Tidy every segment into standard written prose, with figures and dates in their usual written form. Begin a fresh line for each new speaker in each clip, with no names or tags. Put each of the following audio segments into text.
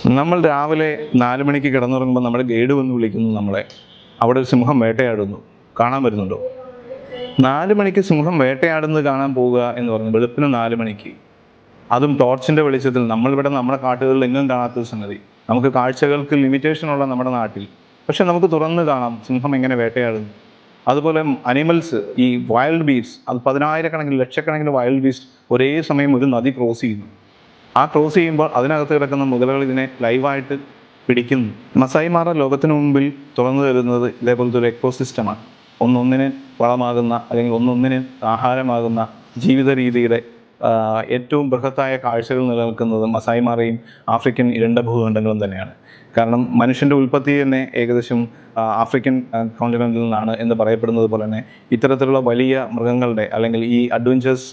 നമ്മൾ രാവിലെ 4 മണിക്ക് കിടന്നുറങ്ങുമ്പോൾ നമ്മുടെ ഗൈഡ് വന്ന് വിളിക്കുന്നു നമ്മളെ. അവിടെ ഒരു സിംഹം വേട്ടയാടുന്നു, കാണാൻ വരുന്നുണ്ടോ? 4 മണിക്ക് സിംഹം വേട്ടയാടുന്നത് കാണാൻ പോവുക എന്ന് പറഞ്ഞു, വെളുപ്പിന് 4 മണിക്ക്, അതും ടോർച്ചിൻ്റെ വെളിച്ചത്തിൽ. നമ്മളിവിടെ നമ്മുടെ കാട്ടുകളിൽ എങ്ങും കാണാത്തൊരു സംഗതി. നമുക്ക് കാഴ്ചകൾക്ക് ലിമിറ്റേഷനുള്ള നമ്മുടെ നാട്ടിൽ, പക്ഷെ നമുക്ക് തുറന്ന് കാണാം സിംഹം എങ്ങനെ വേട്ടയാടുന്നു. അതുപോലെ അനിമൽസ്, ഈ വൈൽഡ് ബീസ്റ്റ്, അത് പതിനായിരക്കണക്കിന് ലക്ഷക്കണക്കിന് വൈൽഡ് ബീസ്റ്റ് ഒരേ സമയം ഒരു നദി ക്രോസ് ചെയ്യുന്നു. ആ ക്രോസ് ചെയ്യുമ്പോൾ അതിനകത്ത് കിടക്കുന്ന മുതലകൾ ഇതിനെ ലൈവായിട്ട് പിടിക്കുന്നു. മസായി മാറ ലോകത്തിന് മുമ്പിൽ തുറന്നു തരുന്നത് ഇതേപോലത്തെ ഒരു എക്കോസിസ്റ്റമാണ്. ഒന്നൊന്നിന് വളമാകുന്ന, അല്ലെങ്കിൽ ഒന്നൊന്നിന് ആഹാരമാകുന്ന ജീവിത രീതിയുടെ ഏറ്റവും ബൃഹത്തായ കാഴ്ചകൾ നിലനിൽക്കുന്നത് മസായി മാറയും ആഫ്രിക്കൻ ഇരുണ്ട ഭൂഖണ്ഡങ്ങളും തന്നെയാണ്. കാരണം മനുഷ്യൻ്റെ ഉൽപ്പത്തി തന്നെ ഏകദേശം ആഫ്രിക്കൻ കോണ്ടിനെൻറ്റിൽ നിന്നാണ് എന്ന് പറയപ്പെടുന്നത് പോലെ തന്നെ ഇത്തരത്തിലുള്ള വലിയ മൃഗങ്ങളുടെ, അല്ലെങ്കിൽ ഈ അഡ്വഞ്ചേഴ്സ്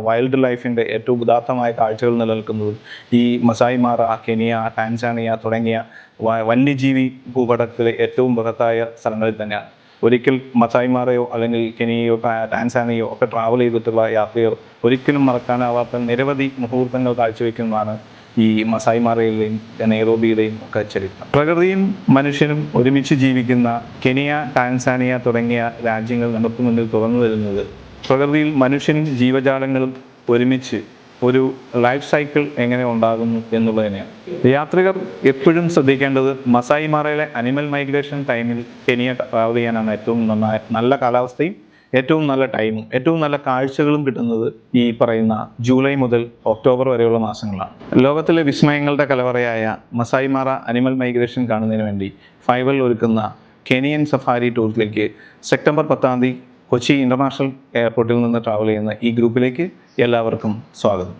വൈൽഡ് ലൈഫിൻ്റെ ഏറ്റവും ഉദാത്തമായ കാഴ്ചകൾ നിലനിൽക്കുന്നത് ഈ മസായി മാറ, കെനിയ, ടാൻസാനിയ തുടങ്ങിയ വന്യജീവി ഭൂപടത്തിലെ ഏറ്റവും ബൃഹത്തായ സ്ഥലങ്ങളിൽ തന്നെയാണ്. ഒരിക്കൽ മസായി മാറയോ അല്ലെങ്കിൽ കെനിയയോ ടാൻസാനിയയോ ഒക്കെ ട്രാവൽ ചെയ്തിട്ടുള്ള യാത്രികർ ഒരിക്കലും മറക്കാനാവാത്ത നിരവധി മുഹൂർത്തങ്ങൾ കാഴ്ചവെക്കുന്നതാണ് ഈ മസായി മാറയിലെയും നൈറോബിയിലെയും ഒക്കെ ചരിത്രം. പ്രകൃതിയും മനുഷ്യനും ഒരുമിച്ച് ജീവിക്കുന്ന കെനിയ, ടാൻസാനിയ തുടങ്ങിയ രാജ്യങ്ങൾ നമുക്ക് മുന്നിൽ തുറന്നു വരുന്നത് പ്രകൃതിയിൽ മനുഷ്യനും ജീവജാലങ്ങളും ഒരുമിച്ച് ഒരു ലൈഫ് സൈക്കിൾ എങ്ങനെ ഉണ്ടാകുന്നു എന്നുള്ളത് തന്നെയാണ്. യാത്രികർ എപ്പോഴും ശ്രദ്ധിക്കേണ്ടത് മസായി മാറയിലെ അനിമൽ മൈഗ്രേഷൻ ടൈമിൽ കെനിയ ട്രാവൽ ചെയ്യാനാണ് ഏറ്റവും നല്ല കാലാവസ്ഥയും ഏറ്റവും നല്ല ടൈമും ഏറ്റവും നല്ല കാഴ്ചകളും കിട്ടുന്നത് ഈ പറയുന്ന ജൂലൈ മുതൽ ഒക്ടോബർ വരെയുള്ള മാസങ്ങളാണ്. ലോകത്തിലെ വിസ്മയങ്ങളുടെ കലവറയായ മസായി മാറ അനിമൽ മൈഗ്രേഷൻ കാണുന്നതിന് വേണ്ടി ഫൈവൽ ഒരുക്കുന്ന കെനിയൻ സഫാരി ടൂറിലേക്ക് സെപ്റ്റംബർ 10 കൊച്ചി ഇൻ്റർനാഷണൽ എയർപോർട്ടിൽ നിന്ന് ട്രാവൽ ചെയ്യുന്ന ഈ ഗ്രൂപ്പിലേക്ക് എല്ലാവർക്കും സ്വാഗതം.